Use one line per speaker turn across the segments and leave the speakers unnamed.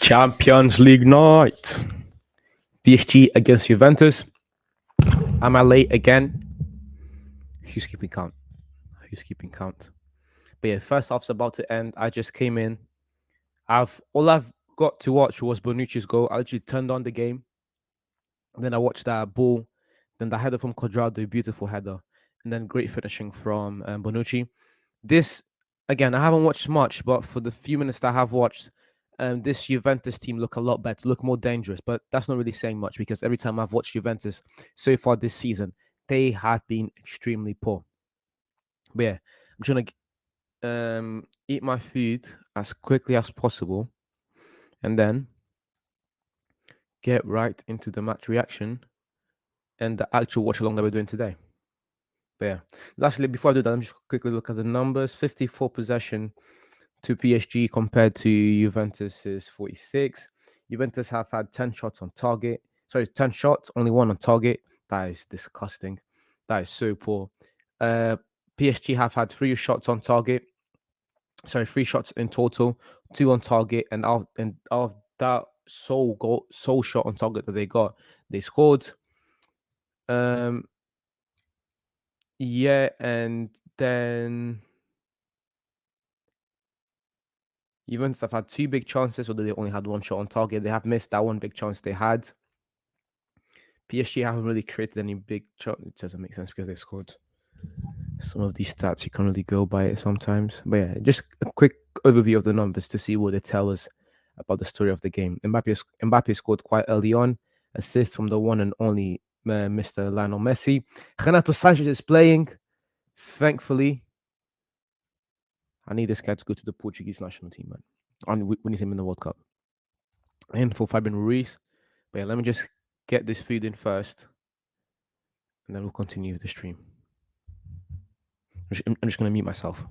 Champions League night. PSG against Juventus. Am I late again? Who's keeping count? But yeah, first half's about to end. I just came in. All I've got to watch was Bonucci's goal. I actually turned on the game. Then I watched that ball. Then the header from Cuadrado, beautiful header. And then great finishing from Bonucci. This, again, I haven't watched much, but for the few minutes that I have watched, this Juventus team look a lot better, look more dangerous. But that's not really saying much because every time I've watched Juventus so far this season, they have been extremely poor. But yeah, I'm trying to eat my food as quickly as possible and then get right into the match reaction and the actual watch along that we're doing today. But yeah, lastly, before I do that, let me just quickly look at the numbers. 54 possession to PSG compared to Juventus's 46. Juventus have had 10 shots on target. Sorry, 10 shots, only one on target. That is disgusting. That is so poor. PSG have had 3 shots on target. Sorry, 3 shots in total, 2 on target, and out of that sole shot on target that they got, they scored. Yeah, and then Juventus have had 2 big chances, although they only had 1 shot on target. They have missed that 1 big chance they had. PSG haven't really created any big chance. It doesn't make sense because they scored. Some of these stats, you can't really go by it sometimes. But yeah, just a quick overview of the numbers to see what they tell us about the story of the game. Mbappe scored quite early on. Assist from the one and only Mr. Lionel Messi. Renato Sanchez is playing. Thankfully, I need this guy to go to the Portuguese national team, man. And we need him in the World Cup. And for Fabian Ruiz. But yeah, let me just get this food in first. And then we'll continue the stream. I'm just going to mute myself.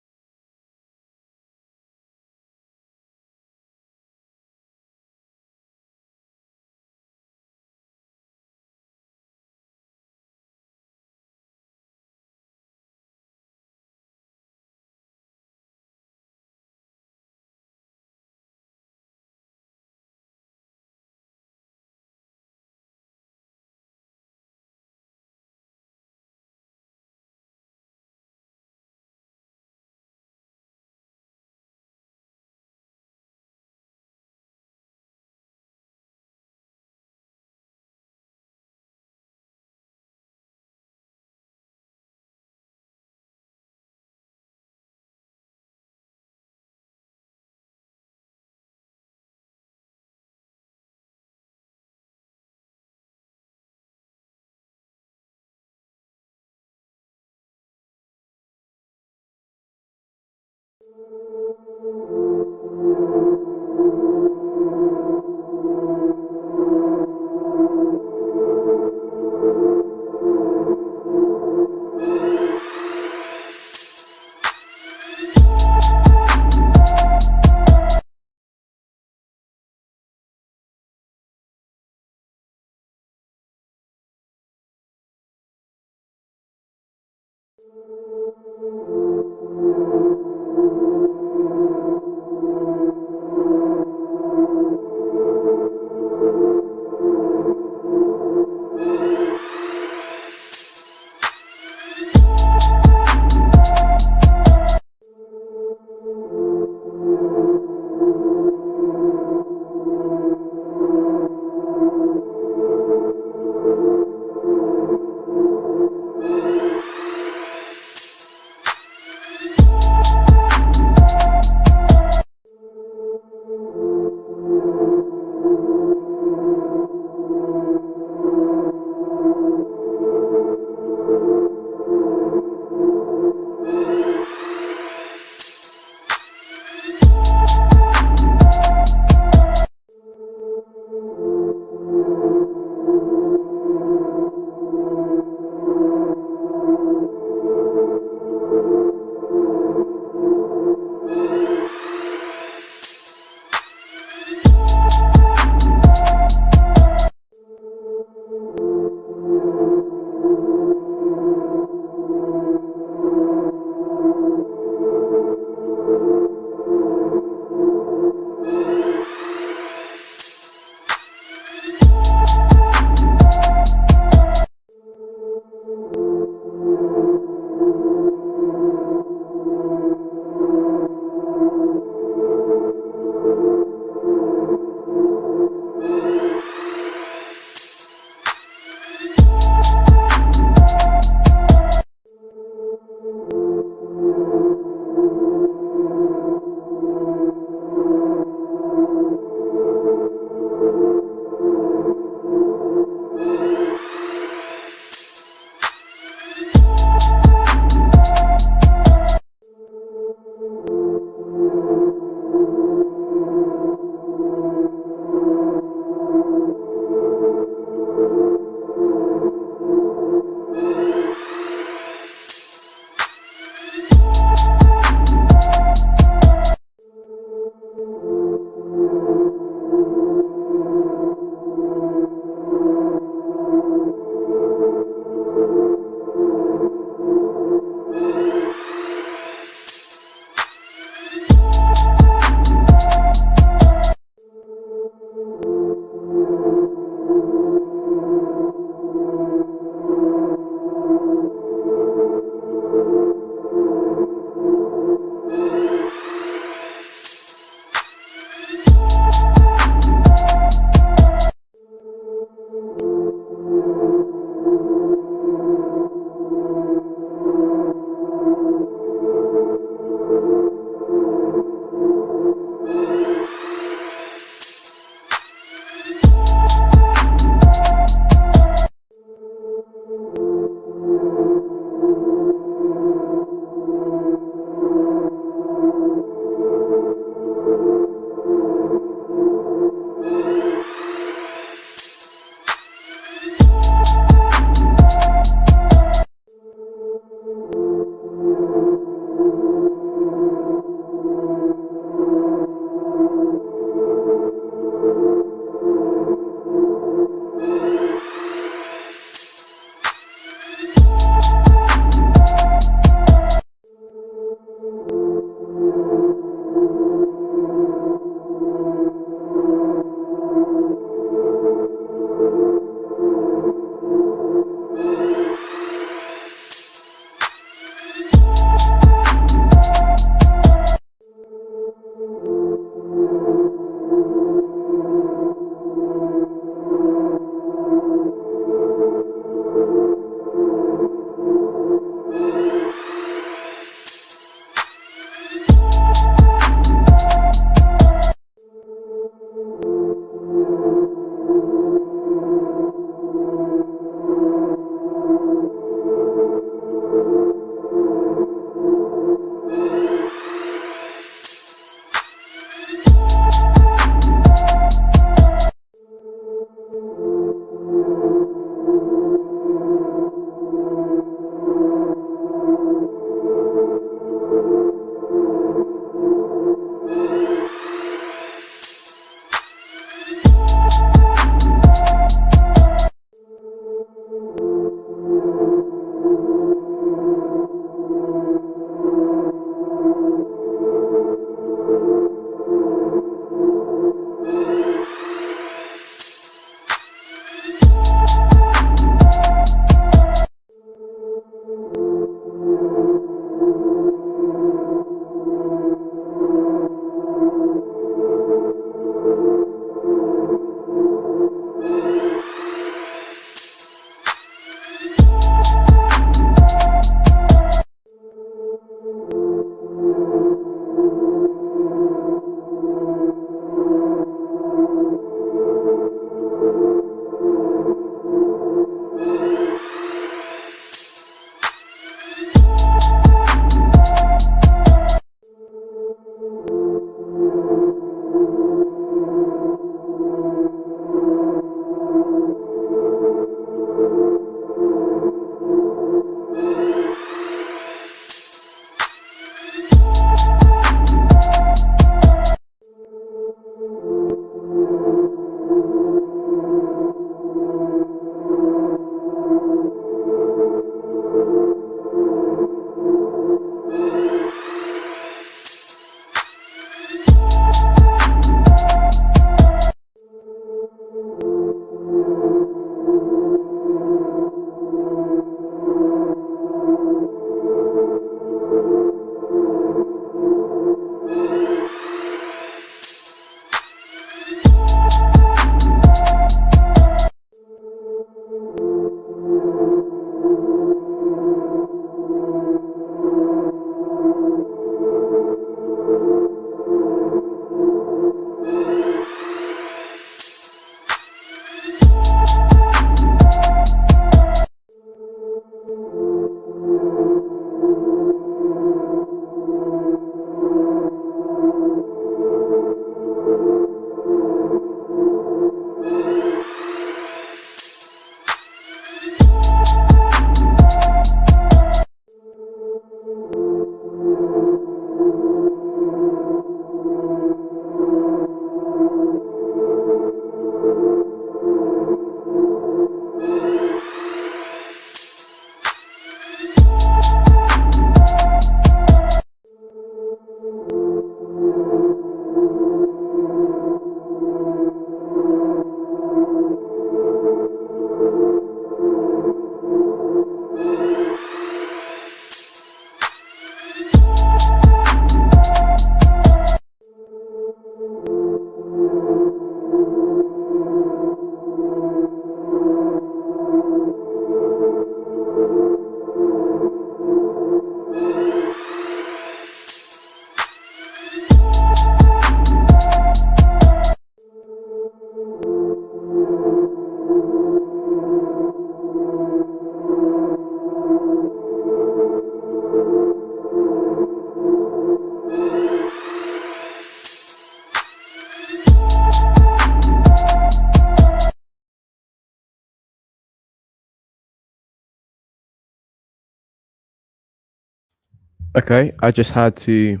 Okay, I just had to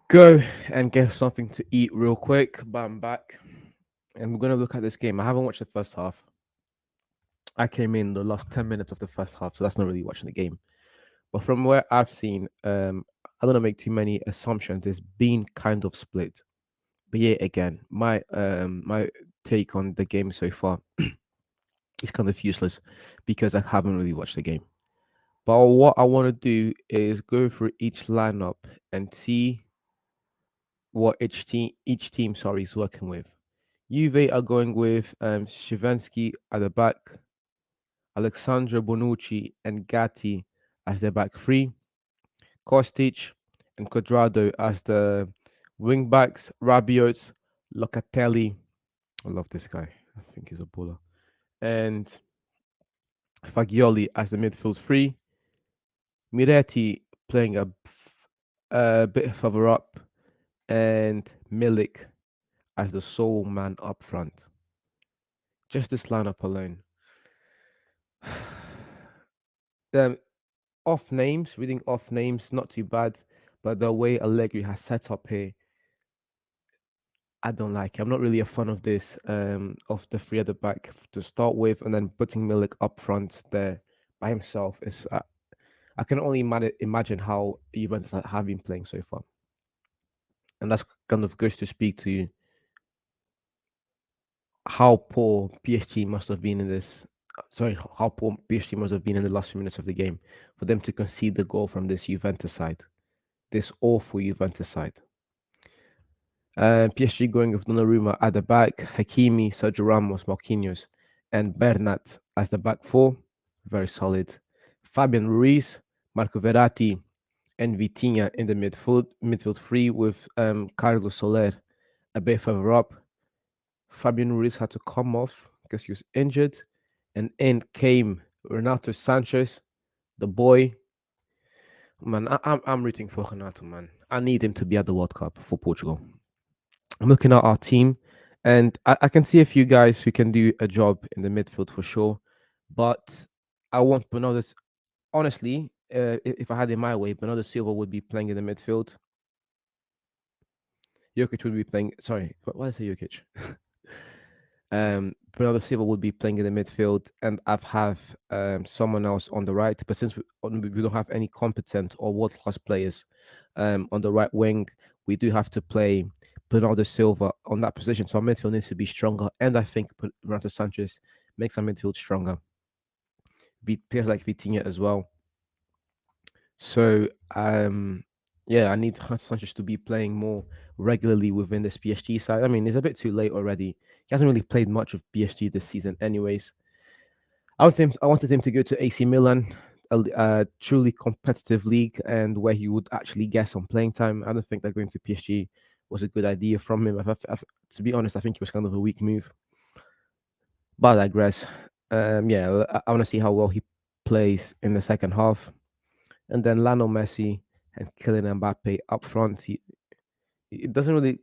go and get something to eat real quick, but I'm back. And we're gonna look at this game. I haven't watched the first half. I came in the last 10 minutes of the first half, so that's not really watching the game. But from where I've seen, I don't wanna make too many assumptions. It's been kind of split. But yeah, again, my take on the game so far is kind of useless because I haven't really watched the game. But what I want to do is go through each lineup and see what each team sorry is working with. Juve are going with Shivensky at the back, Alexandro Bonucci and Gatti as their back three, Kostic and Quadrado as the wing backs, Rabiot, Locatelli. I love this guy. I think he's a baller. And Fagioli as the midfield three, Miretti playing a bit further up, and Milik as the sole man up front. Just this lineup alone. um, off names, reading off names, not too bad, but the way Allegri has set up here, I don't like it. I'm not really a fan of this, of the three at the back to start with, and then putting Milik up front there by himself is. I can only imagine how Juventus have been playing so far, and that's kind of goes to speak to how poor PSG must have been in this. Sorry, how poor PSG must have been in the last few minutes of the game for them to concede the goal from this Juventus side, this awful Juventus side. PSG going with Donnarumma at the back, Hakimi, Sergio Ramos, Marquinhos, and Bernat as the back four. Very solid. Fabian Ruiz, Marco Verratti, and Vitinha in the midfield three with Carlos Soler a bit further up. Fabian Ruiz had to come off because he was injured, and in came Renato Sanchez, the boy. Man, I'm rooting for Renato, man. I need him to be at the World Cup for Portugal. I'm looking at our team, and I can see a few guys who can do a job in the midfield for sure. But I want Bernardo. Honestly, if I had it my way, Bernardo Silva would be playing in the midfield. Jokic would be playing. Sorry, why did I say Jokic? Bernardo Silva would be playing in the midfield, and I've have someone else on the right. But since we don't have any competent or world class players on the right wing, we do have to play Bernardo Silva on that position. So our midfield needs to be stronger, and I think Renato Sanchez makes our midfield stronger. Players like Vitinha as well. So yeah, I need Sanchez to be playing more regularly within this PSG side. I mean, it's a bit too late already. He hasn't really played much of PSG this season, anyways. I wanted him to go to AC Milan, a truly competitive league, and where he would actually get some playing time. I don't think that going to PSG was a good idea from him. To be honest, I think it was kind of a weak move. But I digress. Yeah, I want to see how well he plays in the second half. And then Lionel Messi and Kylian Mbappe up front. It doesn't really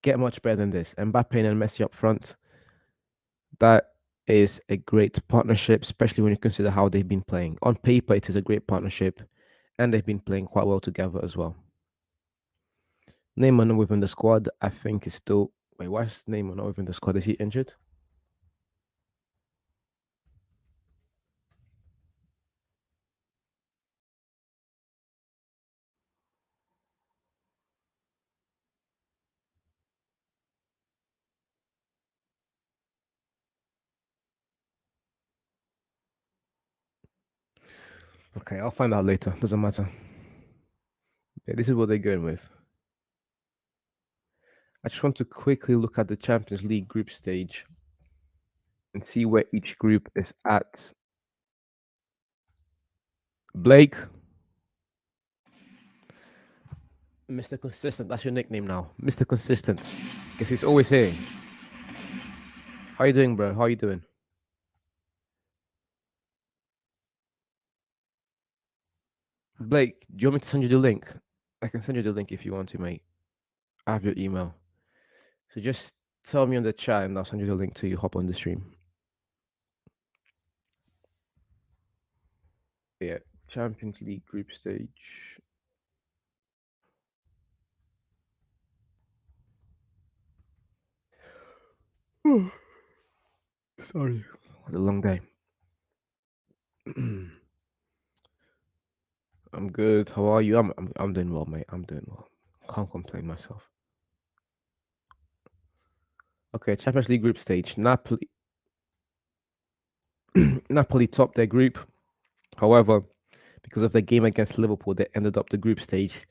get much better than this. Mbappe and Messi up front. That is a great partnership, especially when you consider how they've been playing. On paper, it is a great partnership, and they've been playing quite well together as well. Neymar not within the squad, I think is still. Wait, why is Neymar not within the squad? Is he injured? Okay, I'll find out later. Doesn't matter. Yeah, this is what they're going with. I just want to quickly look at the Champions League group stage and see where each group is at. Blake, Mr. Consistent. That's your nickname now, Mr. Consistent, because he's always here. How you doing, bro? How you doing? Blake, do you want me to send you the link? I can send you the link if you want to, mate. I have your email. So just tell me on the chat and I'll send you the link to you hop on the stream. Yeah. Champions League group stage. Sorry, what a long day. I'm good. How are you? I'm doing well, mate. I'm doing well. Can't complain myself. Okay, Champions League group stage. Napoli Napoli topped their group. However, because of the game against Liverpool, they ended up the group stage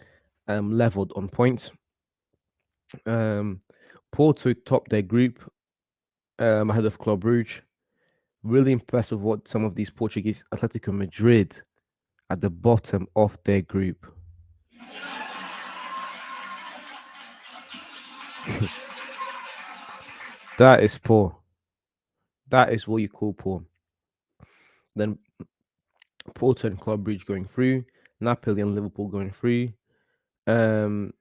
leveled on points. Um, Porto topped their group ahead of Club Brugge. Really impressed with what some of these Portuguese Atletico Madrid at the bottom of their group. That is poor. That is what you call poor. Then Porto and Club Brugge going through, Napoli and Liverpool going through. Um,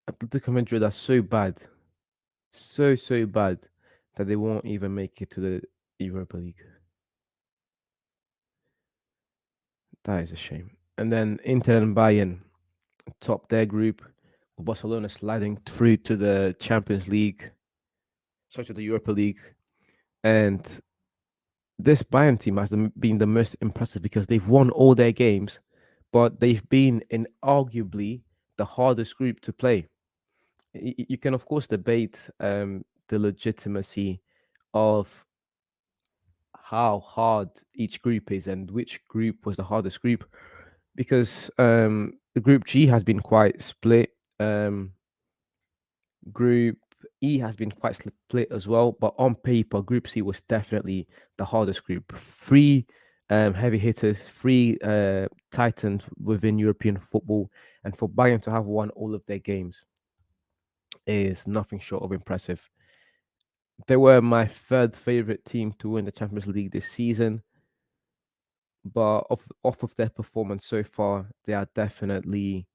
Atletico Madrid are so bad, so bad that they won't even make it to the Europa League. That is a shame. And then Inter and Bayern top their group. Barcelona sliding through to the Champions League, sorry, to the Europa League. And this Bayern team has been the most impressive because they've won all their games, but they've been in arguably the hardest group to play. You can, of course, debate the legitimacy of how hard each group is and which group was the hardest group because the group G has been quite split. Group E has been quite split as well, but on paper, Group C was definitely the hardest group. Three heavy hitters, three titans within European football, and for Bayern to have won all of their games is nothing short of impressive. They were my third favorite team to win the Champions League this season, but off of their performance so far, they are definitely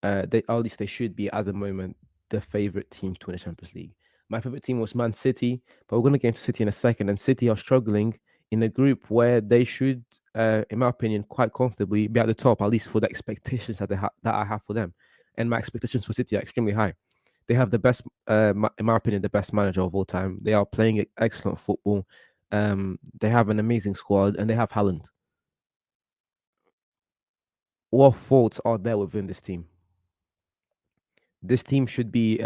they at least they should be at the moment the favorite team to win the Champions League. My favorite team was Man City, but we're going to get into City in a second. And City are struggling in a group where they should, in my opinion, quite comfortably be at the top, at least for the expectations that that I have for them. And my expectations for City are extremely high. They have the best, in my opinion, the best manager of all time. They are playing excellent football. They have an amazing squad, and they have Haaland. What faults are there within this team? This team should be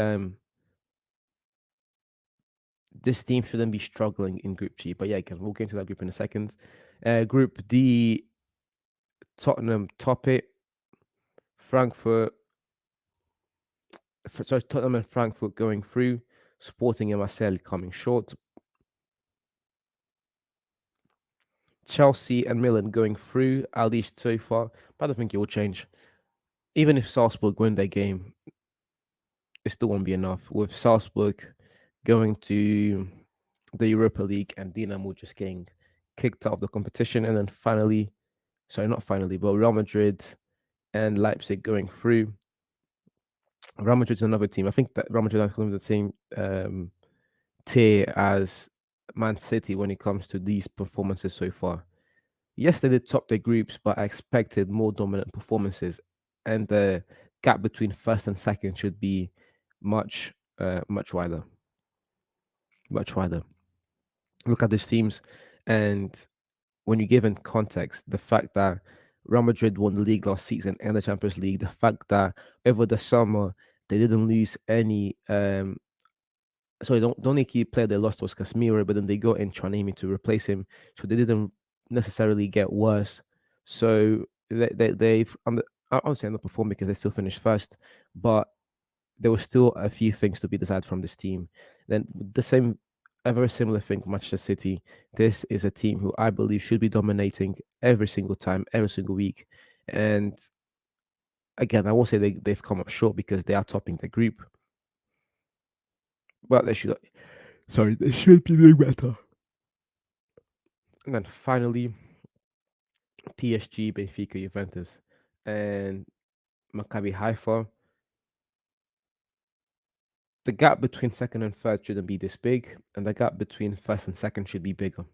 this team shouldn't be struggling in Group G. But yeah, again, we'll get into that group in a second. Group D, Tottenham top it. Frankfurt, sorry, Tottenham and Frankfurt going through. Sporting and Marseille coming short. Chelsea and Milan going through, at least so far. But I don't think it will change. Even if Salzburg win their game, it still won't be enough. With Salzburg going to the Europa League and Dinamo just getting kicked out of the competition. And then finally, sorry, not finally, but Real Madrid and Leipzig going through. Real Madrid is another team. I think that Real Madrid are kind of the same tier as Man City when it comes to these performances so far. Yes, they did top their groups, but I expected more dominant performances, and the gap between first and second should be much, much wider, much wider. Look at these teams, and when you give in context the fact that Real Madrid won the league last season and the Champions League, the fact that over the summer they didn't lose any. Sorry, the only key player they lost was Casemiro, but then they got in Tranemi to replace him, so they didn't necessarily get worse. So they've I would say underperformed because they still finished first, but there was still a few things to be desired from this team. Then the same, a very similar thing, Manchester City. This is a team who I believe should be dominating every single time, every single week. And again, I won't say they've come up short because they are topping the group, but they should. Sorry, they should be doing better. And then finally, PSG, Benfica, Juventus, and Maccabi Haifa. The gap between second and third shouldn't be this big, and the gap between first and second should be bigger.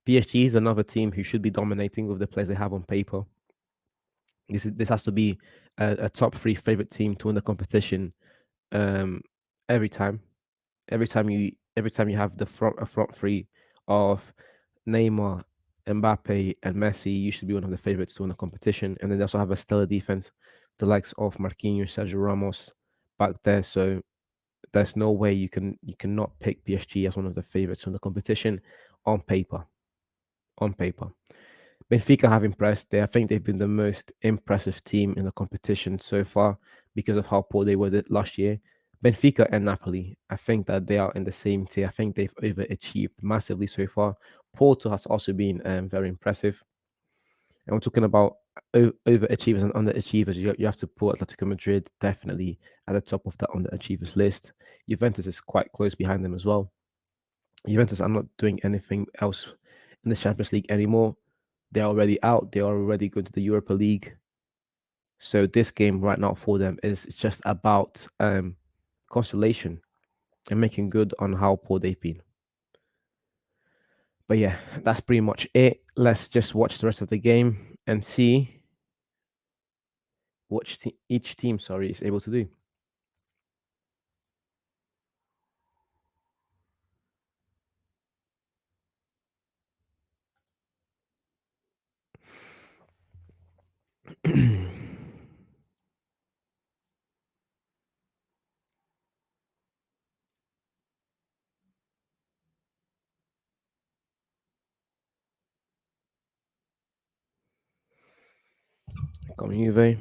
PSG is another team who should be dominating with the players they have on paper. This has to be a top three favorite team to win the competition um, every time. Every time you have a front three of Neymar, Mbappe, and Messi, you should be one of the favorites to win the competition. And then they also have a stellar defense, the likes of Marquinhos, Sergio Ramos back there. So there's no way you cannot pick PSG as one of the favorites in the competition on paper. On paper. Benfica have impressed. I think they've been the most impressive team in the competition so far because of how poor they were last year. Benfica and Napoli, I think that they are in the same tier. I think they've overachieved massively so far. Porto has also been very impressive. And we're talking about overachievers and underachievers. You have to put Atletico Madrid definitely at the top of the underachievers list. Juventus is quite close behind them as well. Juventus are not doing anything else in the Champions League anymore. They're already out. They are already going to the Europa League. So this game right now for them is just about consolation and making good on how poor they've been. But yeah, that's pretty much it. Let's just watch the rest of the game and see what each team, sorry, is able to do. Come Juve.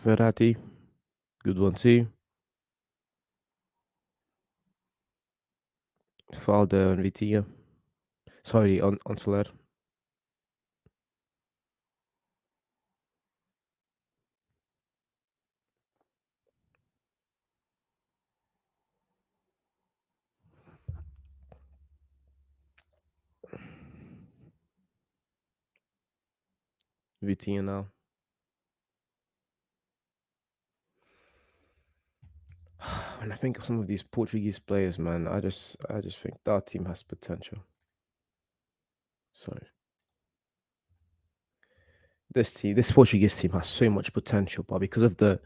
Verratti, good one too. Faldo and Vitinha. Sorry, on Soler. Vitinha now. When I think of some of these Portuguese players, man, I just think that team has potential. Sorry. This Portuguese team has so much potential, but because of the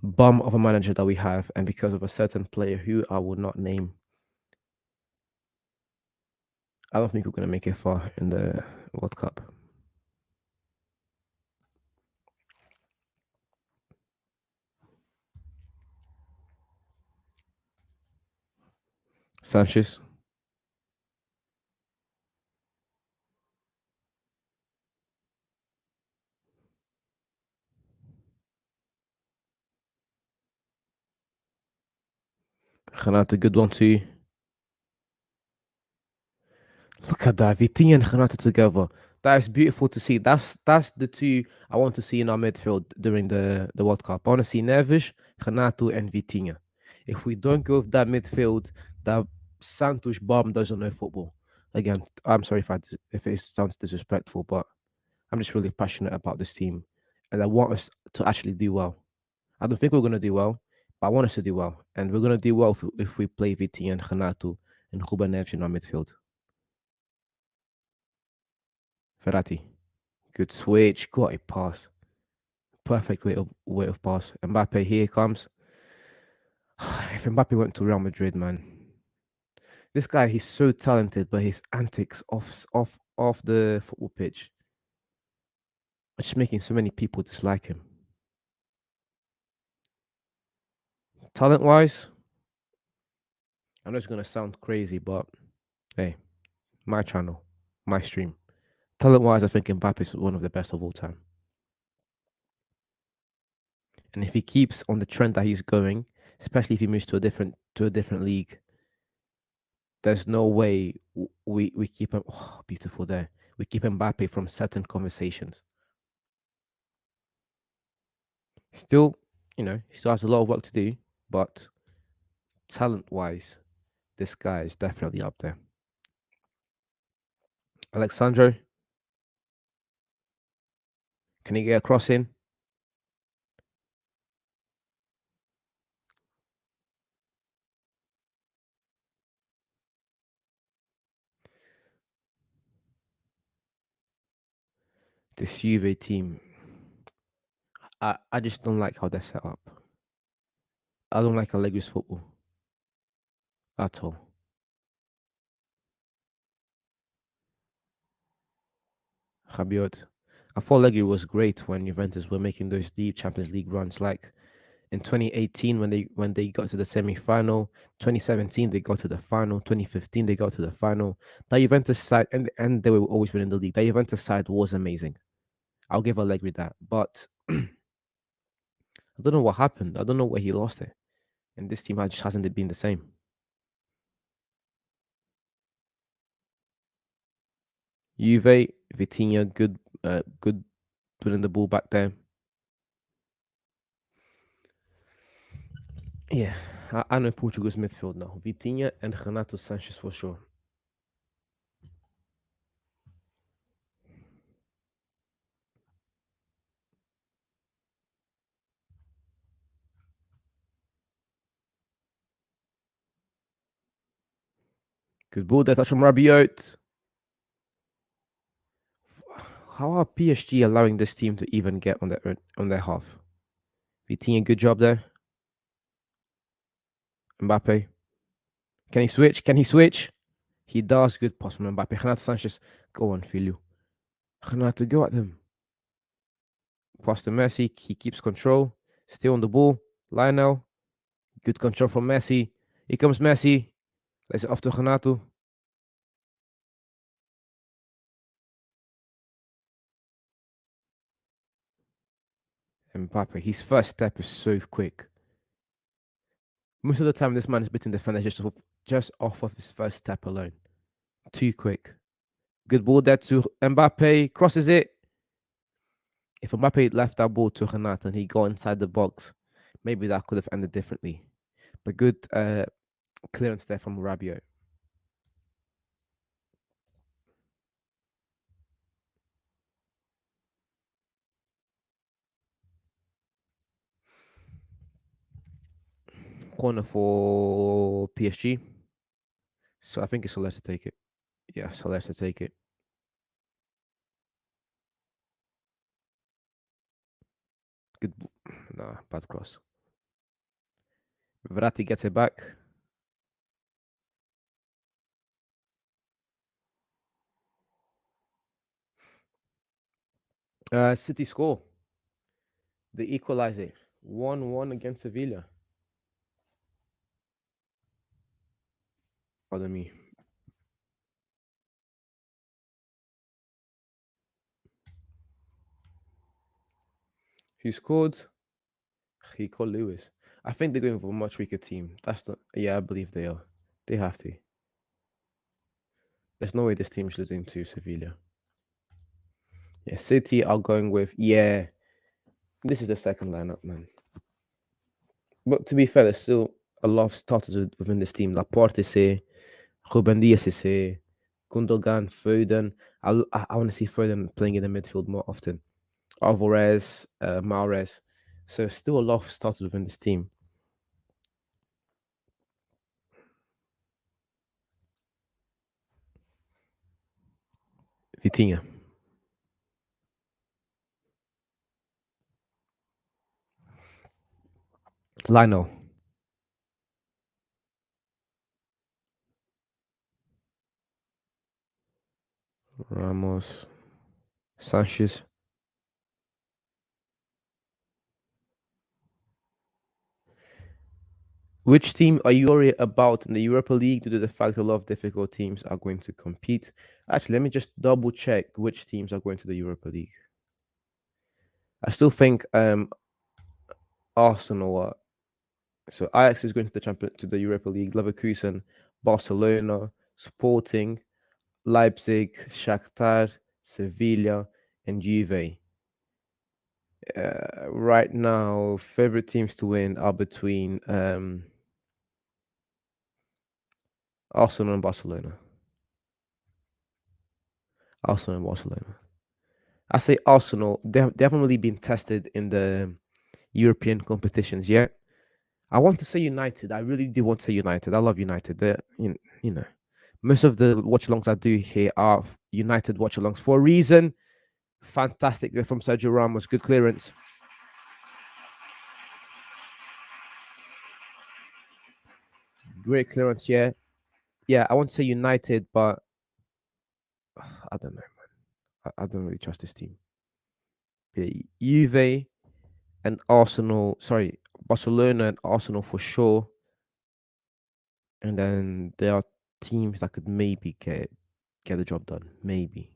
bum of a manager that we have, and because of a certain player who I will not name, I don't think we're gonna make it far in the World Cup. Sanchez, Renato, good one too. Look at that, Vitinha and Renato together. That is beautiful to see. That's the two I want to see in our midfield during the World Cup. I want to see Neves, Renato, and Vitinha. If we don't go with that midfield, that Santos bomb doesn't know football. Again, I'm sorry if it sounds disrespectful, but I'm just really passionate about this team, and I want us to actually do well. I don't think we're gonna do well, but I want us to do well, and we're gonna do well if we play Vitinha and Renato and Ruben Neves in our midfield. Ferrati. Good switch. Got a pass. Perfect way of pass. Mbappe, here comes. If Mbappe went to Real Madrid, man, this guy he's so talented, but his antics off the football pitch are just making so many people dislike him. Talent wise, I know it's gonna sound crazy, but hey, my channel, my stream. Talent wise, I think Mbappe is one of the best of all time. And if he keeps on the trend that he's going, especially if he moves to a different league, there's no way we keep him. Oh, beautiful there. We keep Mbappe from certain conversations. Still, he still has a lot of work to do, but talent wise, this guy is definitely up there. Alexandro, can he get a cross in? This Juve team, I just don't like how they're set up. I don't like Allegri's football at all. Rabiot. I thought Allegri was great when Juventus were making those deep Champions League runs, like in 2018 when they got to the semi-final, 2017 they got to the final, 2015 they got to the final. That Juventus side and they were always winning the league. That Juventus side was amazing. I'll give Allegri that, but I don't know what happened. I don't know where he lost it, and this team just hasn't been the same. Juve, Vitinha, good putting the ball back there. Yeah, I know Portugal's midfield now. Vitinha and Renato Sanchez for sure. Good ball there, touch from Rabiot. How are PSG allowing this team to even get on their half? Vitinha, good job there. Mbappe, can he switch? Can he switch? He does. Good pass from Mbappe. Renato Sanchez, go on, Filio. Renato, go at them. Pass to Messi. He keeps control. Still on the ball. Lionel, good control from Messi. Here comes Messi. Let's off to Renato. Mbappe, his first step is so quick. Most of the time, this man is beating defenders just off of his first step alone. Too quick. Good ball there to Mbappe. Crosses it. If Mbappe left that ball to Renato and he got inside the box, maybe that could have ended differently. But good clearance there from Rabiot. Corner for PSG. So I think it's Soler to take it. Yeah, Soler to take it. Good. Nah, bad cross. Verratti gets it back. City score. They equalize it. 1-1 against Sevilla. Pardon me. Who scored? He called Lewis. I think they're going for a much weaker team. That's not. Yeah, I believe they are. They have to. There's no way this team is losing to Sevilla. Yeah, City are going with. Yeah, this is the second lineup, man. But to be fair, there's still a lot of starters within this team. Laporte is here, Ruben Dias is here, Gundogan, Foden. I want to see Foden playing in the midfield more often. Alvarez, Mahrez. So still a lot of starters within this team. Vitinha. Lionel. Ramos. Sanchez. Which team are you worried about in the Europa League due to the fact a lot of difficult teams are going to compete? Actually, let me just double check which teams are going to the Europa League. I still think Arsenal are. So Ajax is going to the to the Europa League. Leverkusen, Barcelona, Sporting, Leipzig, Shakhtar, Sevilla, and Juve. Right now, favorite teams to win are between Arsenal and Barcelona. Arsenal and Barcelona. I say Arsenal. They haven't really been tested in the European competitions yet. I want to say United. I really do want to say United. I love United. You know, most of the watch alongs I do here are United watch alongs for a reason. Fantastic from Sergio Ramos. Good clearance. Great clearance. Yeah. Yeah. I want to say United, but I don't know, man. I don't really trust this team. Yeah, Juve and Arsenal. Sorry, Barcelona and Arsenal for sure. And then there are teams that could maybe get the job done. Maybe.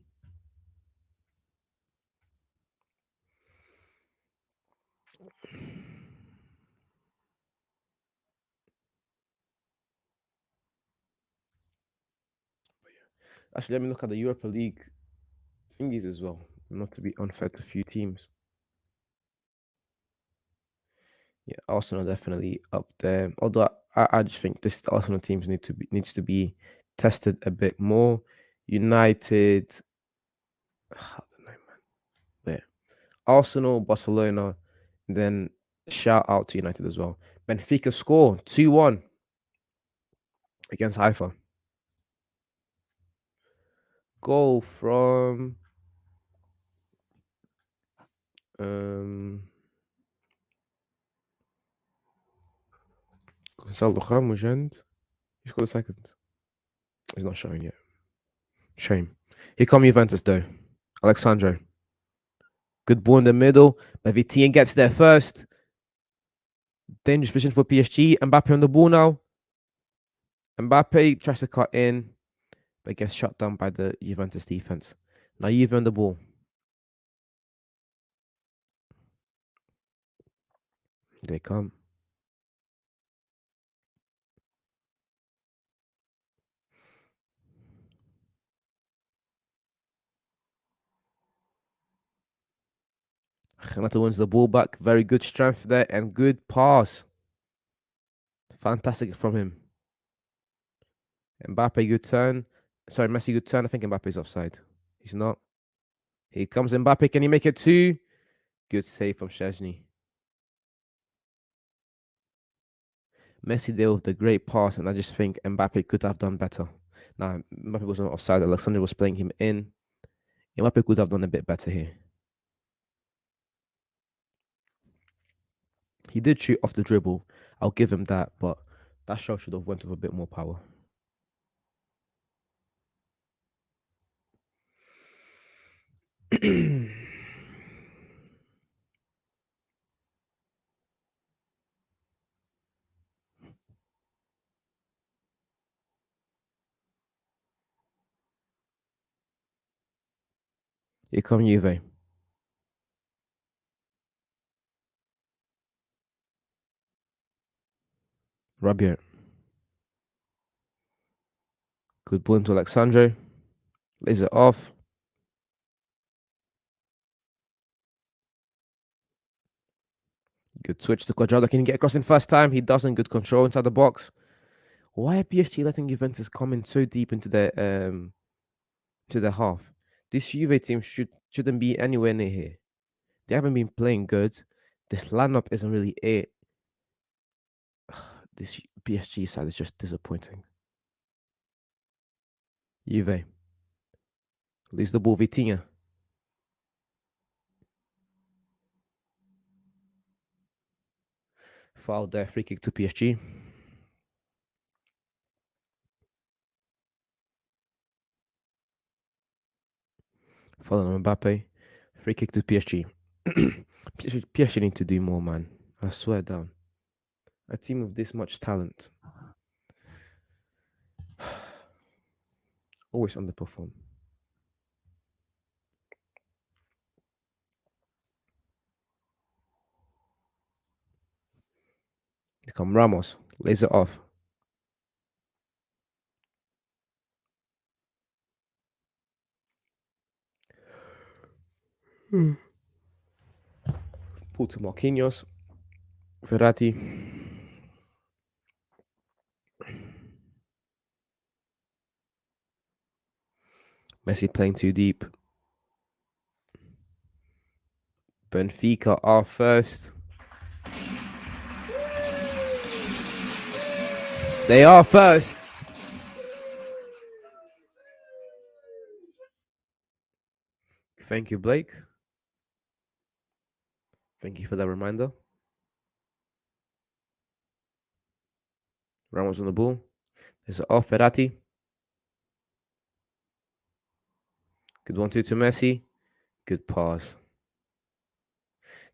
Actually, let me look at the Europa League thingies as well. Not to be unfair to a few teams. Yeah, Arsenal definitely up there. Although I just think this Arsenal teams needs to be tested a bit more. United, I don't know, man. Yeah. Arsenal, Barcelona, then shout out to United as well. Benfica score 2-1 against Haifa. Goal from um Gonçalo Ramos and he scored a second. He's not showing yet. Shame. Here come Juventus though. Alexandro. Good ball in the middle. Maybe Tien gets there first. Dangerous position for PSG. Mbappe on the ball now. Mbappe tries to cut in, but gets shut down by the Juventus defense. Now Juve on the ball. They come. Renato wins the ball back. Very good strength there and good pass. Fantastic from him. Mbappe, good turn. Sorry, Messi, good turn. I think Mbappe's offside. He's not. Here comes Mbappe. Can he make it two? Good save from Szczesny. Messi there with the great pass, and I just think Mbappe could have done better. Now, Mbappe was not offside. Alexander was playing him in. Mbappe could have done a bit better here. He did shoot off the dribble. I'll give him that, but that shot should have went with a bit more power. Here come Juve. Rabiot. Good ball into Alexandre. Lays it off. Good switch to Quadrado. Can he get across in first time? He doesn't. Good control inside the box. Why are PSG letting Juventus come in so deep into their to their half? This Juve team shouldn't be anywhere near here. They haven't been playing good. This lineup isn't really it. This PSG side is just disappointing. Juve. Lose the ball, Vitinha. Foul there, free kick to PSG. Foul on Mbappe. Free kick to PSG. PSG need to do more, man. I swear down. A team with this much talent always underperform. Here come Ramos. Lays it off. Pull to Marquinhos. Verratti. Messi playing too deep. Benfica are first. They are first. Thank you, Blake. Thank you for that reminder. Ramos on the ball. There's an off Verratti. Good 1-2 to Messi. Good pass.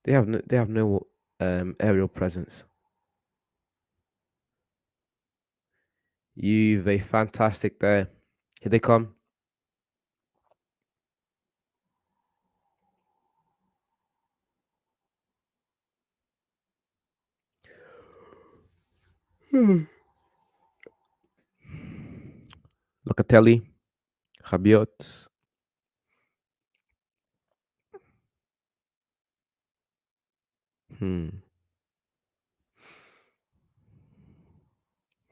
They have no aerial presence. Juve, fantastic there. Here they come. Locatelli. Rabiot.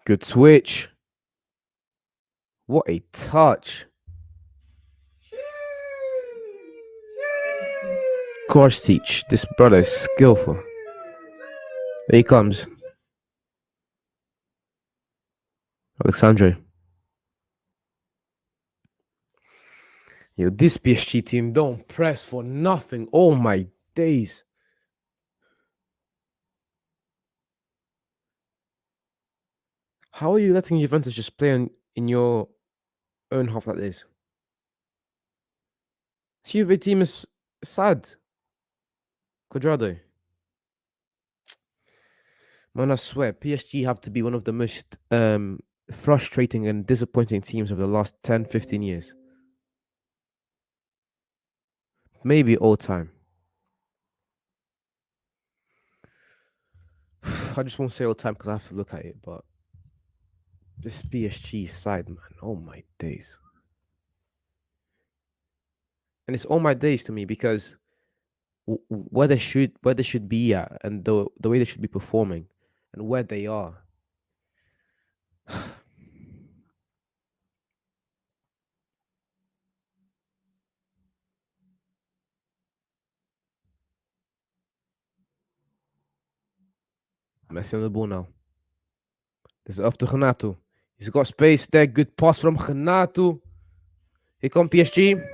Good switch. What a touch. Korstic. This brother is skillful. There he comes. Alexandre. Yo, this PSG team don't press for nothing. Oh my days. How are you letting Juventus just play in your own half like this? This Juve team is sad. Quadrado. Man, I swear, PSG have to be one of the most frustrating and disappointing teams of the last 10, 15 years. Maybe all time. I just won't say all time because I have to look at it, but this PSG side, man, oh my days. And it's all my days to me because where they should be at and the way they should be performing and where they are. Messi on the ball now. This is off to Renato. He's got space there. Good pass from Renato. Here come PSG.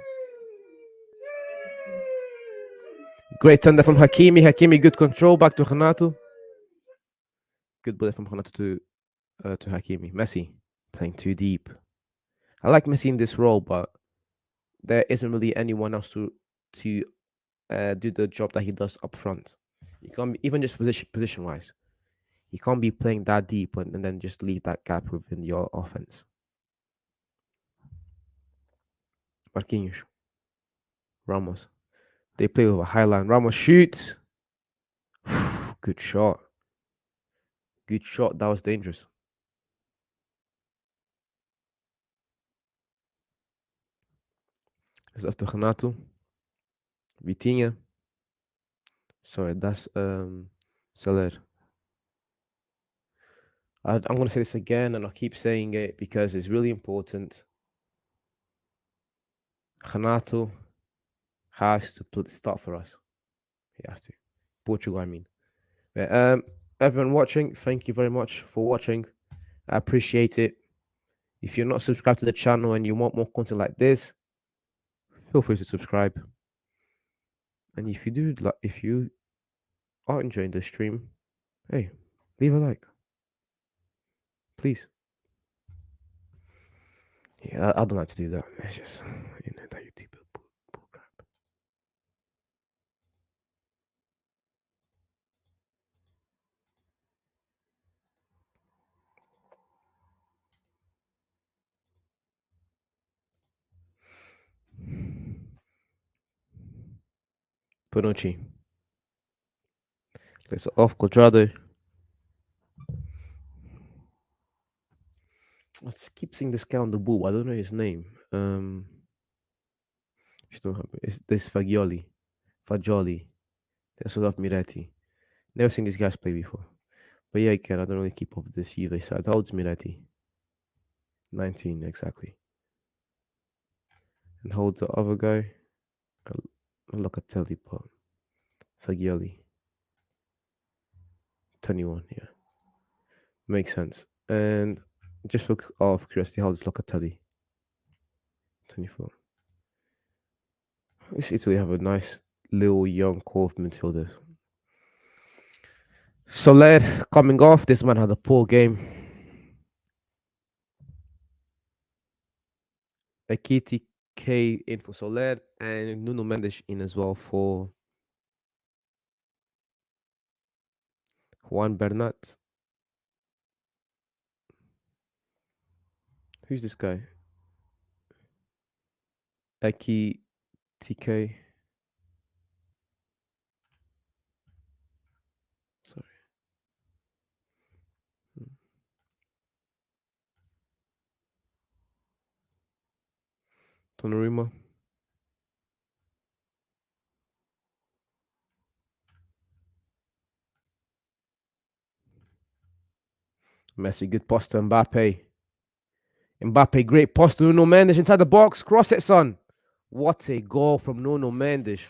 Great tender from Hakimi. Hakimi, good control. Back to Renato. Good bullet from Renato to Hakimi. Messi playing too deep. I like Messi in this role, but there isn't really anyone else to do the job that he does up front. You can't even just position wise. You can't be playing that deep and then just leave that gap within your offense. Marquinhos, Ramos. They play with a high line. Ramos shoots. Good shot. Good shot. That was dangerous. It's after Renato. Vitinha. Sorry, that's Soler. I'm going to say this again, and I'll keep saying it because it's really important. Renato has to start for us. He has to. Portugal, I mean. Yeah, everyone watching, thank you very much for watching. I appreciate it. If you're not subscribed to the channel and you want more content like this, feel free to subscribe. And if you are enjoying the stream, hey, leave a like, please. Yeah, I don't like to do that. It's just that YouTube bull crap. Bonucci. Let's off Quadrado. keep seeing this guy on the ball. I don't know his name. Just don't have it's this Fagioli. Fagioli. That's what Miretti. Never seen these guys play before. But yeah, again, I don't really keep up with this Juve side. How old's Miretti? 19, exactly. And hold the other guy. Locatelli, but Fagioli. 21, yeah. Makes sense. And just for curiosity, how old is Locatelli? 24. This Italy have a nice little young core of midfielders. Soler coming off. This man had a poor game. Ekiti K in for Soler and Nuno Mendes in as well for Juan Bernat. Who's this guy? Eki TK. Sorry. Donnarumma. Messi, good pass to Mbappe. Mbappe, great pass to Nuno Mendes inside the box. Cross it, son. What a goal from Nuno Mendes.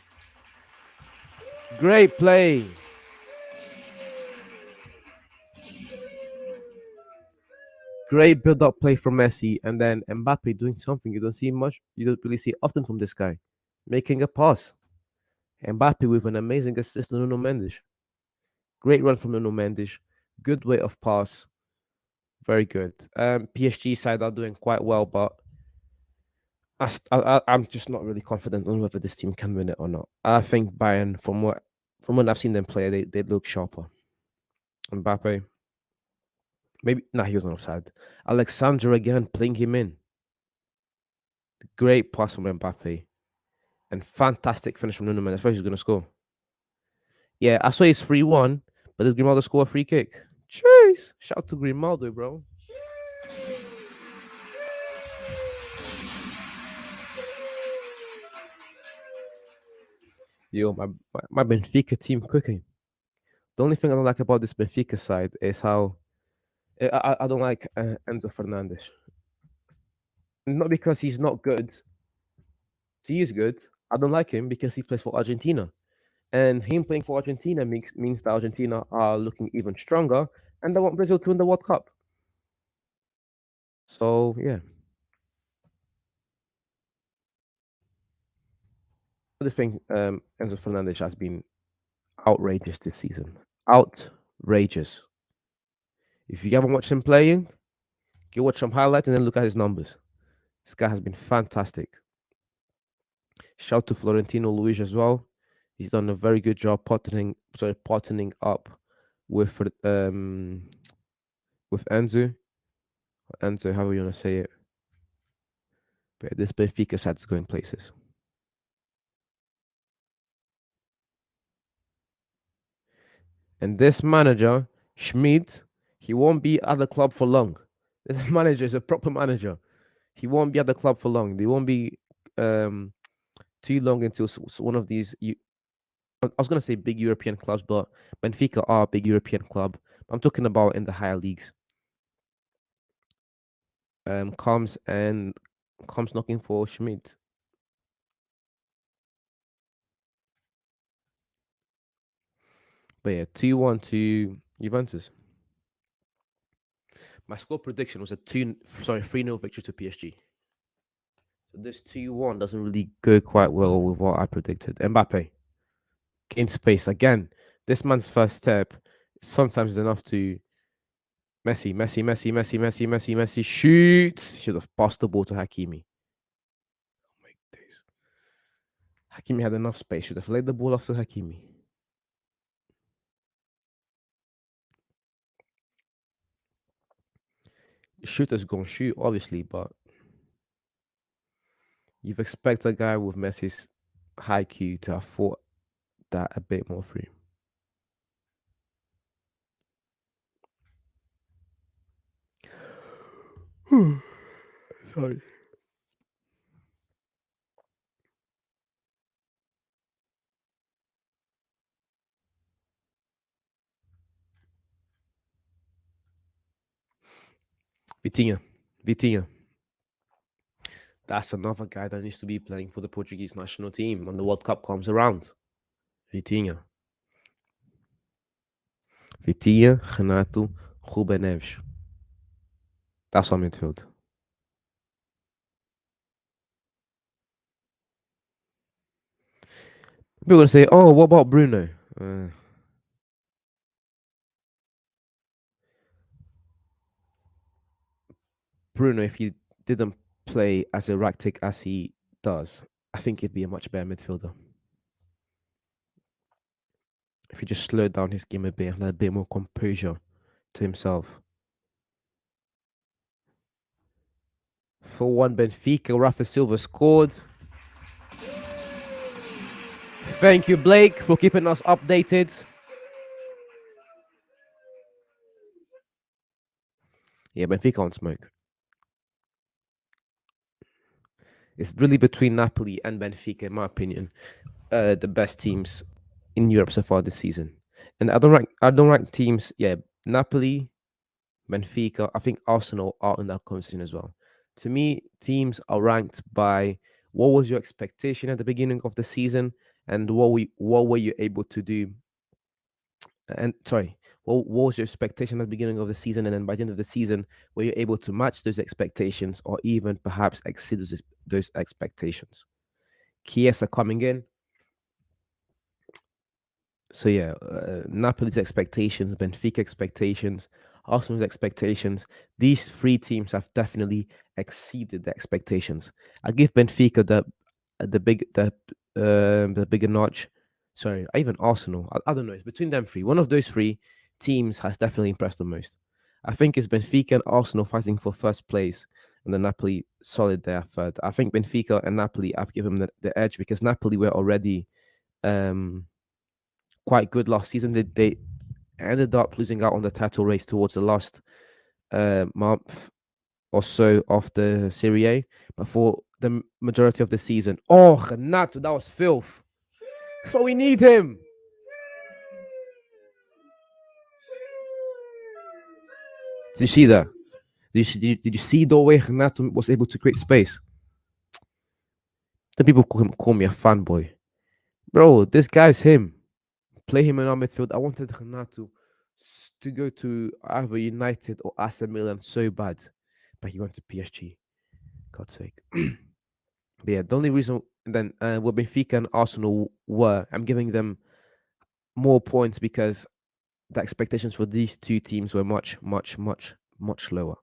Great play. Great build-up play from Messi, and then Mbappe doing something you don't see much. You don't really see often from this guy, making a pass. Mbappe with an amazing assist to Nuno Mendes. Great run from Nuno Mendes. Good way of pass. Very good. PSG side are doing quite well, but I'm just not really confident on whether this team can win it or not. I think Bayern, from when I've seen them play, they look sharper. Mbappe, maybe nah, he was not offside. Alexander again playing him in. Great pass from Mbappe and fantastic finish from Nuno Mendes. I thought he was going to score. Yeah, I saw it's 3-1, but does Grimaldo score a free kick? Jeez, shout out to Grimaldo, bro. Yo, my Benfica team cooking. The only thing I don't like about this Benfica side is how I don't like Enzo Fernandez. Not because he's not good. He is good. I don't like him because he plays for Argentina. And him playing for Argentina means that Argentina are looking even stronger and they want Brazil to win the World Cup. So, yeah. The thing, Enzo Fernandez has been outrageous this season. Outrageous. If you haven't watched him playing, go watch some highlights and then look at his numbers. This guy has been fantastic. Shout to Florentino Luis as well. He's done a very good job partnering up with with Enzo, however you want to say it. But this Benfica side's going places. And this manager, Schmid, he won't be at the club for long. This manager is a proper manager. He won't be at the club for long. They won't be too long until one of these. I was gonna say big European clubs, but Benfica are a big European club. I'm talking about in the higher leagues. Comes knocking for Schmid. But yeah, 2-1 to Juventus. My score prediction was a 3-0 victory to PSG. So this 2-1 doesn't really go quite well with what I predicted. Mbappe in space again. This man's first step sometimes is enough to Messi, shoot. Should have passed the ball to Hakimi. Oh my days. Hakimi had enough space. Should have laid the ball off to Hakimi. The shooter's gonna shoot, obviously, but you've expect a guy with Messi's high Q to have fought that a bit more free. Sorry. Vitinha. Vitinha. That's another guy that needs to be playing for the Portuguese national team when the World Cup comes around. Vitinha. Vitinha, Renato, Ruben Neves. That's our midfield. People are going to say, oh, what about Bruno? Uh, Bruno, if he didn't play as erratic as he does, I think he'd be a much better midfielder. If he just slowed down his game a bit and had a bit more composure to himself. For one, Benfica, Rafa Silva scored. Thank you, Blake, for keeping us updated. Yeah, Benfica on smoke. It's really between Napoli and Benfica, in my opinion, the best teams in Europe so far this season. And I don't rank teams. Yeah, Napoli, Benfica. I think Arsenal are in that conversation as well. To me, teams are ranked by what was your expectation at the beginning of the season, and what were you able to do. And sorry, what was your expectation at the beginning of the season, and then by the end of the season, were you able to match those expectations or even perhaps exceed those expectations? Chiesa coming in. So yeah, Napoli's expectations, Benfica expectations, Arsenal's expectations. These three teams have definitely exceeded the expectations. I give Benfica the bigger notch. Sorry, even Arsenal. I don't know. It's between them three. One of those three teams has definitely impressed the most. I think it's Benfica and Arsenal fighting for first place, and the Napoli solid there third. I think Benfica and Napoli have given them the edge because Napoli were already um quite good last season. They ended up losing out on the title race towards the last month or so of the Serie A, but for the majority of the season, oh, Renato, that was filth. That's why we need him. Did you see that? Did you see the way Renato was able to create space? Then people call me a fanboy. Bro, this guy's him. Play him in our midfield. I wanted Renato to go to either United or AC Milan so bad, but he went to PSG. God's sake. But yeah, the only reason then what Benfica and Arsenal were, I'm giving them more points because the expectations for these two teams were much, much, much, much lower.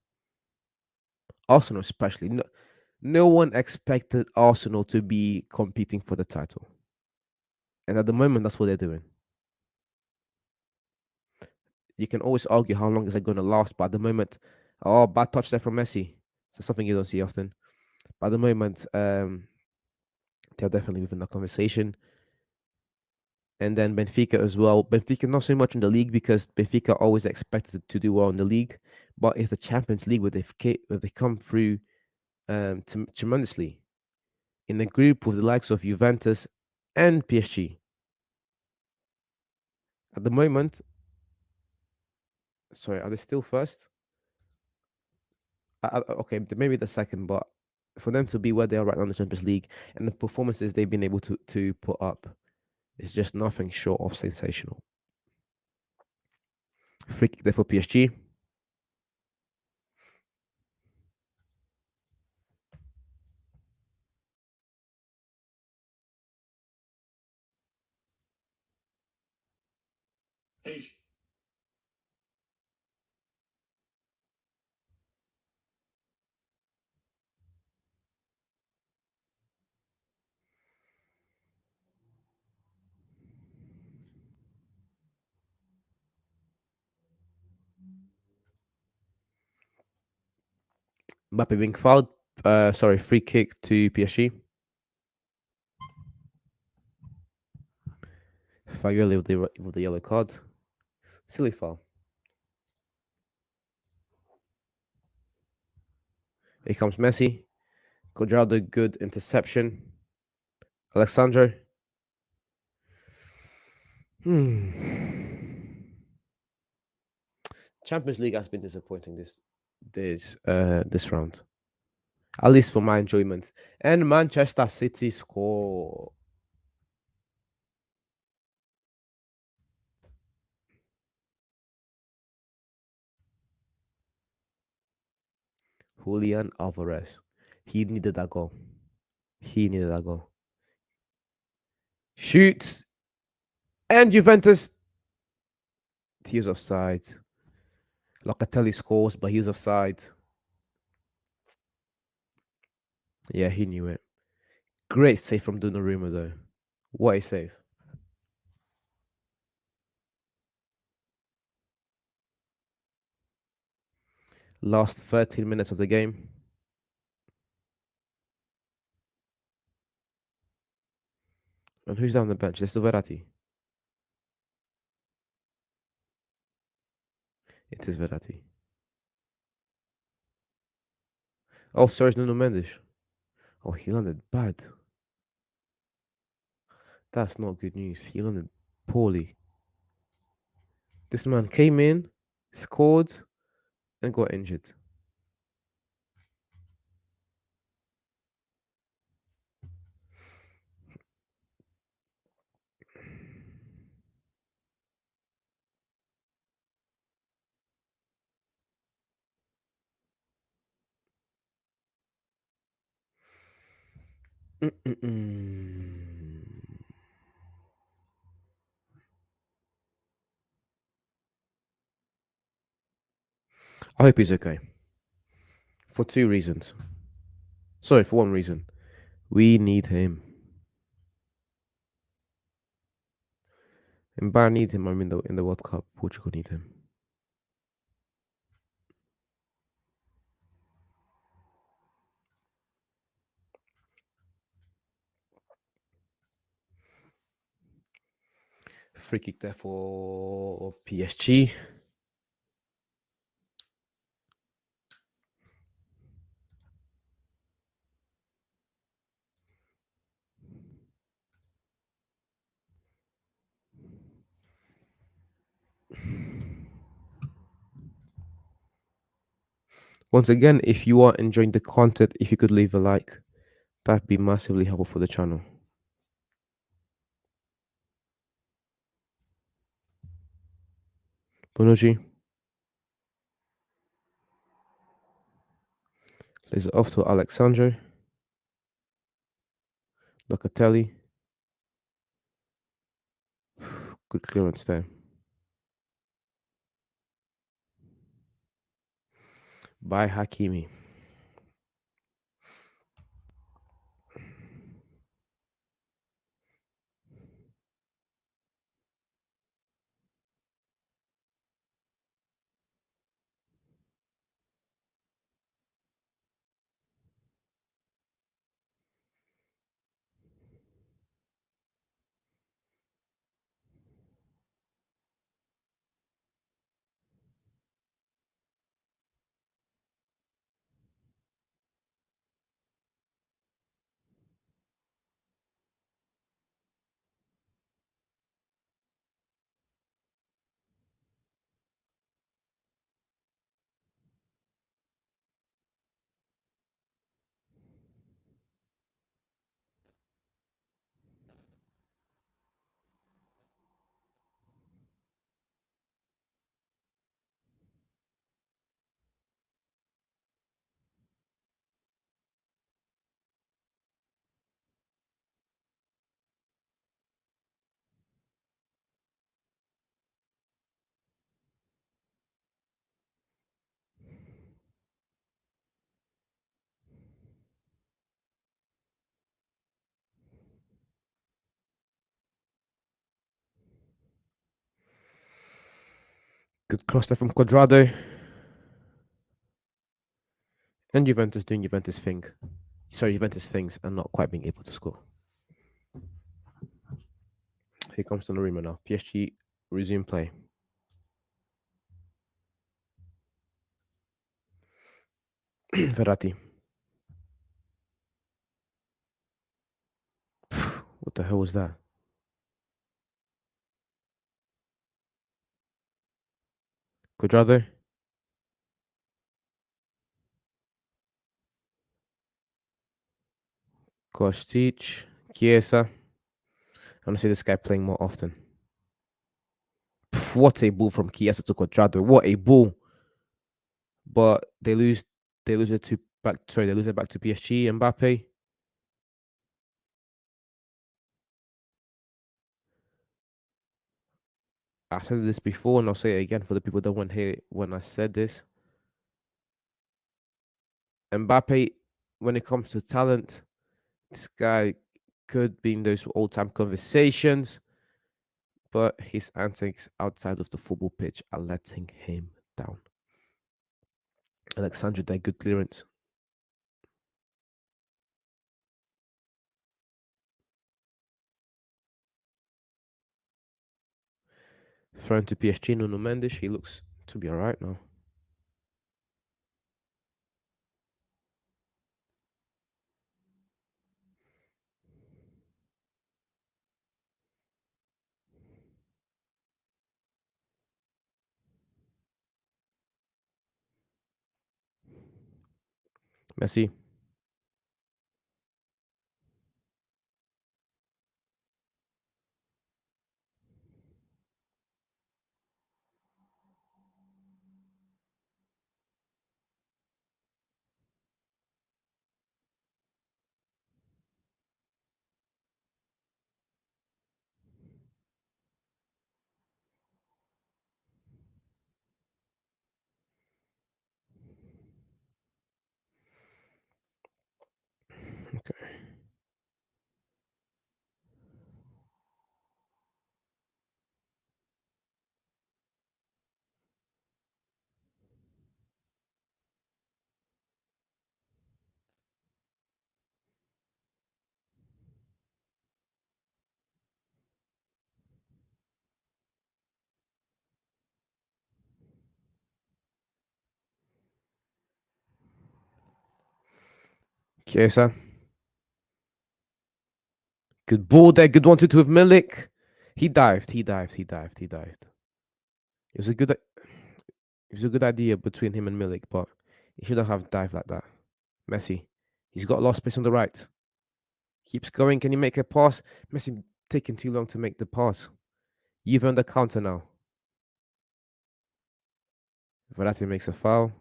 Arsenal, especially. No one expected Arsenal to be competing for the title. And at the moment, that's what they're doing. You can always argue how long is it going to last, but at the moment, oh, bad touch there from Messi. So something you don't see often. But at the moment, they're definitely within the conversation. And then Benfica as well. Benfica not so much in the league because Benfica always expected to do well in the league, but it's the Champions League where they come through tremendously in the group with the likes of Juventus and PSG. At the moment, sorry, are they still first? Okay, maybe the second, but for them to be where they are right now in the Champions League and the performances they've been able to put up is just nothing short of sensational. Free kick there for PSG. Mbappe being fouled. Sorry, free kick to PSG. Fagoli with the yellow card. Silly foul. Here comes Messi. Cuadrado, good interception. Alexandro. Champions League has been disappointing this round, at least for my enjoyment. And Manchester City score. Julian Alvarez. He needed that goal. He needed that goal. Shoots. And Juventus. He was offside. Locatelli scores, but he was offside. Yeah, he knew it. Great save from Donnarumma, though. What a save. Last 13 minutes of the game. And who's down the bench? It's Verratti. It is Verratti. Oh, sorry, it's Nuno Mendes. Oh, he landed bad. That's not good news. He landed poorly. This man came in, scored, and got injured. Mm-mm-mm. I hope he's okay. For two reasons. Sorry, for one reason. We need him. And Bayern need him. I mean, in the World Cup, Portugal need him. Free kick there for PSG. Once again, if you are enjoying the content, if you could leave a like, that'd be massively helpful for the channel. Bonucci plays it off to Alexandro. Locatelli. Good clearance there. By Hakimi. Good cross there from Cuadrado. And Juventus doing Juventus thing. Sorry, Juventus things and not quite being able to score. Here comes Donnarumma now. PSG resume play. Verratti. The hell was that? Cuadrado, Kostic, Chiesa. I want to see this guy playing more often. Pff, what a ball from Chiesa to Cuadrado. What a ball. But they lose. They lose it to back. Sorry, they lose it back to PSG. Mbappe. I said this before, and I'll say it again for the people that weren't here when I said this. Mbappe, when it comes to talent, this guy could be in those old-time conversations, but his antics outside of the football pitch are letting him down. Alexandre did good clearance. Thrown to PSG, Nuno Mendes. He looks to be alright now. Messi. Okay. Chiesa. Good ball there. Good 1-2 with Milik. He dived. He dived. He dived. He dived. It was a good. It was a good idea between him and Milik, but he shouldn't have dived like that. Messi. He's got a lot of space on the right. Keeps going. Can he make a pass? Messi taking too long to make the pass. You've on the counter now. Verratti makes a foul.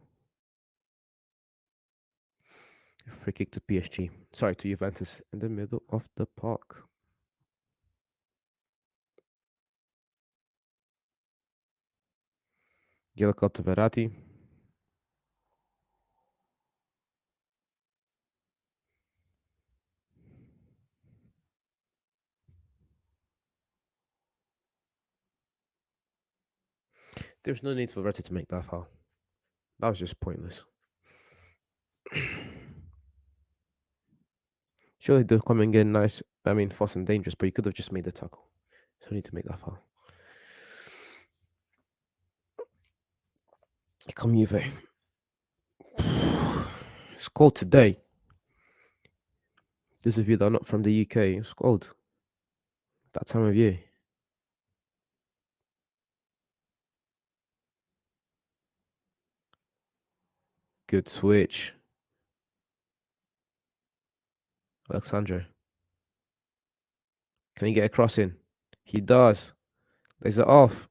Free kick to PSG. Sorry, to Juventus in the middle of the park. Yellow card to Verratti. There's no need for Verratti to make that foul. That was just pointless. Surely they're coming in nice. I mean, fast and dangerous, but you could have just made the tackle. So need to make that foul. Come Juve. It's cold today. Those of you that are not from the UK, it's cold. That time of year. Good switch. Alexandre. Can he get a cross in? He does. Lays it off.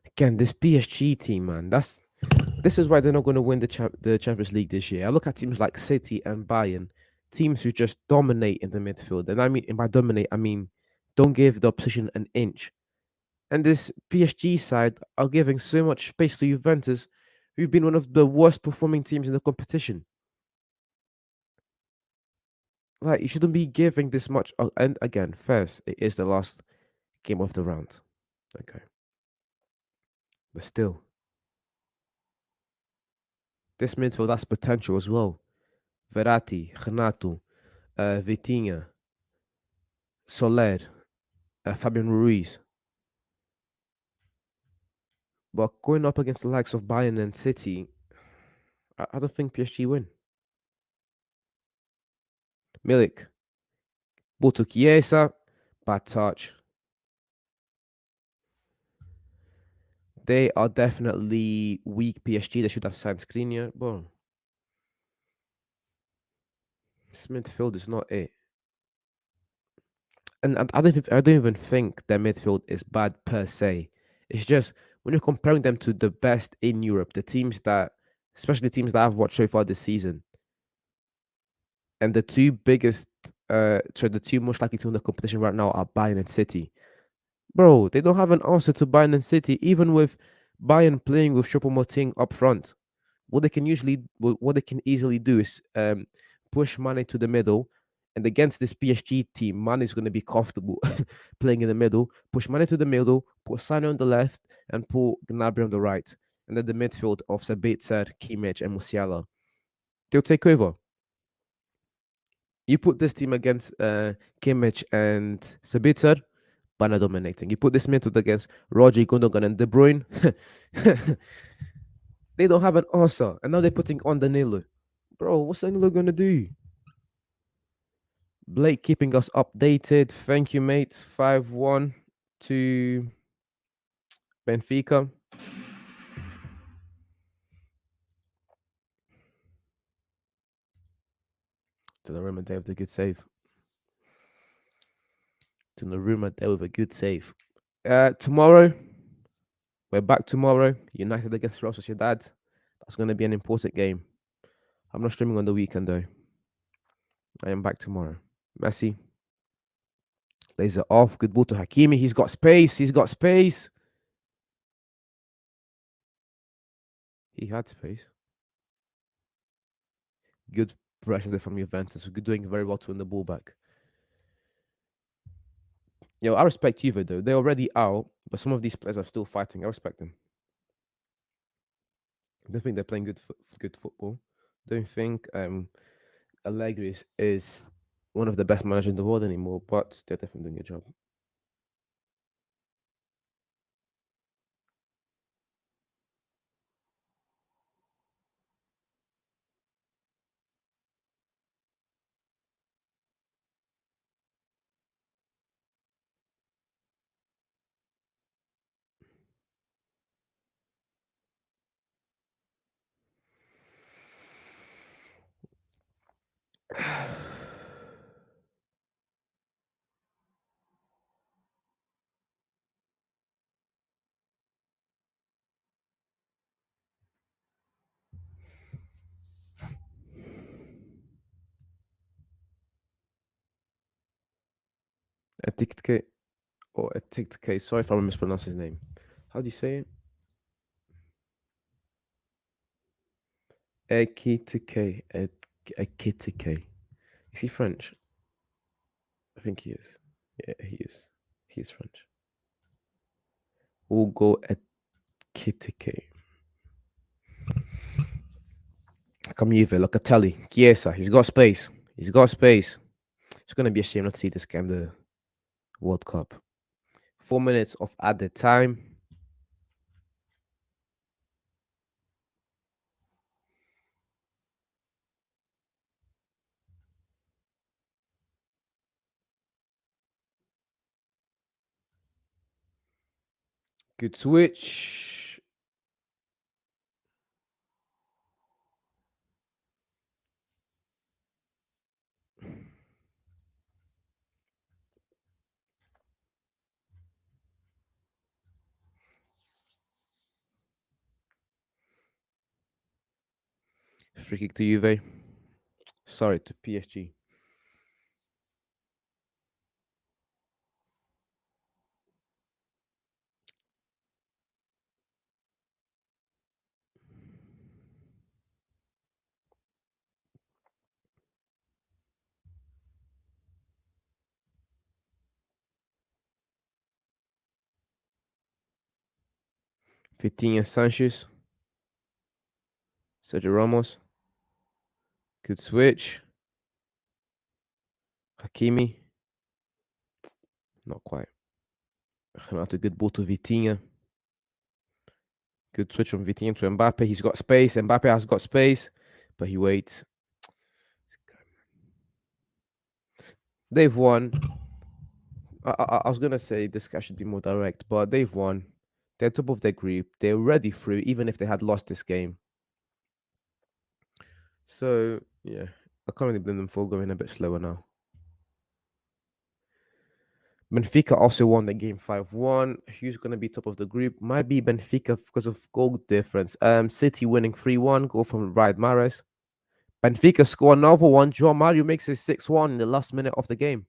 Again, this PSG team, man. This is why they're not going to win the Champions League this year. I look at teams like City and Bayern, teams who just dominate in the midfield. And I mean, and by dominate, I mean don't give the opposition an inch. And this PSG side are giving so much space to Juventus, who've been one of the worst performing teams in the competition. Like, you shouldn't be giving this much. And again, first, it is the last game of the round. Okay. But still, this midfield has potential as well. Verratti, Renato, Vitinha, Soler, Fabian Ruiz. But going up against the likes of Bayern and City, I don't think PSG win. Milik, Ball to Chiesa. Bad touch. They are definitely weak PSG. They should have signed Skriniar. But this midfield is not it. And I don't even think their midfield is bad per se. It's just when you're comparing them to the best in Europe, the teams that, especially the teams that I've watched so far this season, and the two biggest, the two most likely to win the competition right now are Bayern and City. Bro, they don't have an answer to Bayern and City, even with Bayern playing with Choupo-Moting up front. What they can easily do is push Mane to the middle, and against this PSG team, Mane is going to be comfortable playing in the middle. Push Mane to the middle, put Sane on the left, and put Gnabry on the right, and then the midfield of Sabitzer, Kimmich, and Musiala. They'll take over. You put this team against Kimmich and Sabitzer, Bana dominating. You put this midfield against Roger, Gundogan, and De Bruyne. They don't have an answer, and now they're putting on Danilo. Bro, what's Danilo gonna do? Blake keeping us updated. Thank you, mate. 5-1 to Benfica. To the Roma there with a good save. To the Roma there with a good save. Tomorrow, we're back tomorrow. United against Real Sociedad. That's going to be an important game. I'm not streaming on the weekend though. I am back tomorrow. Messi lays it off. Good ball to Hakimi. He's got space. He's got space. He had space. Good pressure there from Juventus. Good, doing very well to win the ball back. Yo, I respect Juve though. They're already out, but some of these players are still fighting. I respect them. I don't think they're playing good football. Don't think Allegri is one of the best managers in the world anymore, but they're definitely doing a job. Etikke or Etikke. Sorry if I mispronounce his name. How do you say it? Ekitike. Ekitike. Is he French? I think he is. Yeah, he is. He is French. Ugo Ekitike. Come Juve, Locatelli, Chiesa. He's got space. He's got space. It's going to be a shame not to see this game, the World Cup. 4 minutes of added time. Good switch. Free kick to Juve. Sorry, to PSG. Vitinha Sanchez. Sergio Ramos. Good switch. Hakimi. Not quite. Not a good ball to Vitinha. Good switch from Vitinha to Mbappe. He's got space. Mbappe has got space, but he waits. They've won. I was gonna say this guy should be more direct, but they've won. They're top of their group. They're already through, even if they had lost this game. So yeah, I can't really blame them for going a bit slower now. Benfica also won the game 5-1. Who's gonna be top of the group? Might be Benfica because of goal difference. City winning 3-1, goal from Riyad Mahrez. Benfica score another one. João Mario makes it 6-1 in the last minute of the game.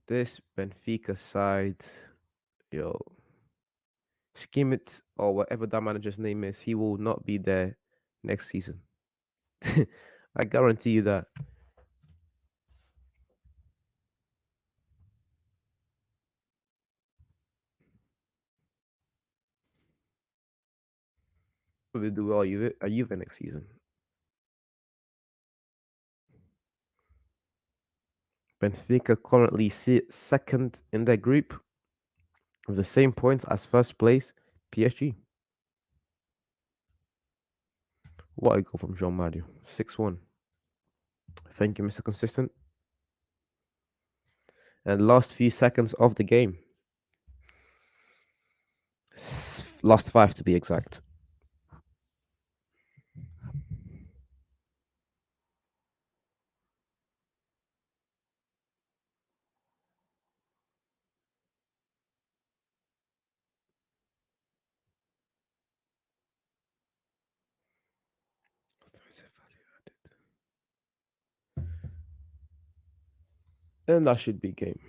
This Benfica side, yo, Schmidt or whatever that manager's name is, he will not be there next season. I guarantee you that. Probably do well at Juve next season. Benfica currently sit second in their group with the same points as first place PSG. What a goal from João Mario. 6-1. Thank you, Mr. Consistent. And last few seconds of the game. Last 5 to be exact. And that should be game.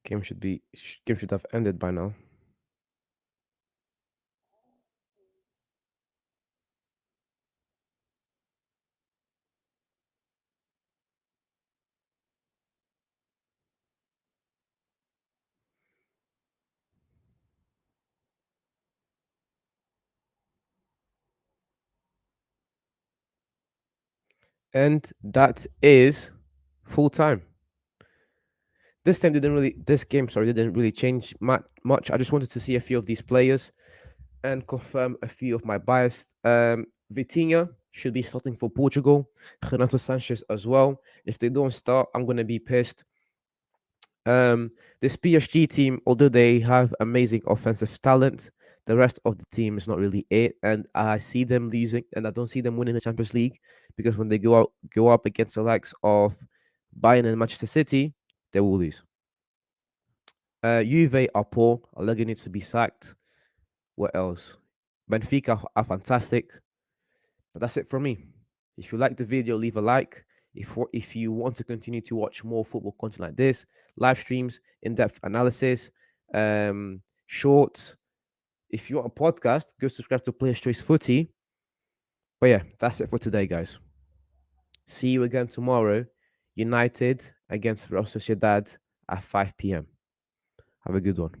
Game should have ended by now. And that is full time. This game, sorry, didn't really change much. I just wanted to see a few of these players and confirm a few of my bias. Vitinha should be starting for Portugal. Renato Sanchez as well. If they don't start, I'm gonna be pissed. This PSG team, although they have amazing offensive talent, the rest of the team is not really it, and I see them losing, and I don't see them winning the Champions League because when they go up against the likes of Bayern and Manchester City, they will lose. Juve are poor. Allegri needs to be sacked. What else? Benfica are fantastic. But that's it from me. If you like the video, leave a like. If you want to continue to watch more football content like this, live streams, in-depth analysis, shorts. If you want a podcast, go subscribe to Player's Choice Footy. But yeah, that's it for today, guys. See you again tomorrow. United against Real Sociedad at 5 p.m. Have a good one.